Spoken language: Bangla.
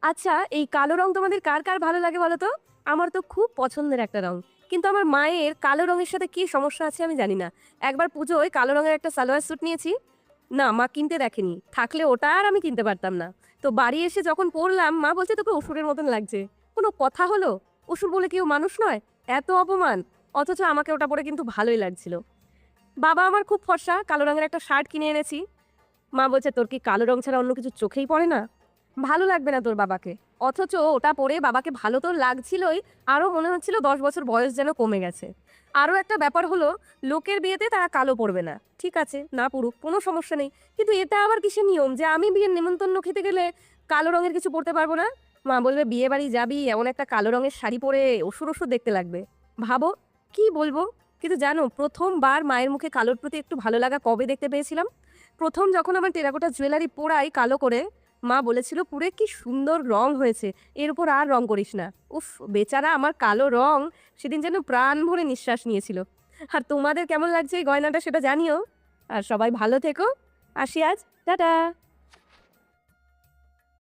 আচ্ছা, এই কালো রং তোমাদের কার কার ভালো লাগে বলো তো? আমার তো খুব পছন্দের একটা রং। কিন্তু আমার মায়ের কালো রঙের সাথে কি সমস্যা আছে আমি জানি না। একবার পুজোয় কালো রঙের একটা সালোয়ার স্যুট নিয়েছি। না, মা কিনতে দেখেনি। থাকলে ওটা আর আমি কিনতে পারতাম না। তো বাড়ি এসে যখন পড়লাম, মা বলছে, "তোকে অসুরের মতন লাগছে।" কোনো কথা হলো? অসুর বলে কেউ মানুষ নয়? এত অপমান! অথচ আমাকে ওটা পরে কিন্তু ভালোই লাগছিল। বাবা আমার খুব ফর্সা, কালো রঙের একটা শার্ট কিনে এনেছি। মা বলছে, "তোর কি কালো রং ছাড়া অন্য কিছু চোখেই পড়ে না? ভালো লাগবে না তোর বাবাকে।" অথচ ওটা পরে বাবাকে ভালো তো লাগছিলই, আরও মনে হচ্ছিল ১০ বছর বয়স যেন কমে গেছে। আরও একটা ব্যাপার হলো, লোকের বিয়েতে তারা কালো পরবে না। ঠিক আছে, না পড়ুক, কোনো সমস্যা নেই। কিন্তু এটা আবার কিসের নিয়ম যে আমি বিয়ের নেমন্তন্ন খেতে গেলে কালো রঙের কিছু পরতে পারবো না? মা বলবে, "বিয়েবাড়ি যাবি, এমন একটা কালো রঙের শাড়ি পরে অসুর, অসুর দেখতে লাগবে।" ভাবো, কি বলবো? কিন্তু জানো, ১ম বার মায়ের মুখে কালোর প্রতি একটু ভালো লাগা কবে দেখতে পেয়েছিলাম? ১ম যখন আমার টেরাকোটা জুয়েলারি পোড়াই কালো করে, মা বলেছিল, "পুরে কি সুন্দর রং হয়েছে, এর উপর আর রং করিস না।" উফ! বেচারা আমার কালো রং সেদিন যেন প্রাণ ভরে নিঃশ্বাস নিয়েছিল। আর তোমাদের কেমন লাগছে এই গয়নাটা সেটা জানিও। আর সবাই ভালো থেকো। আসি আজ। টাটা।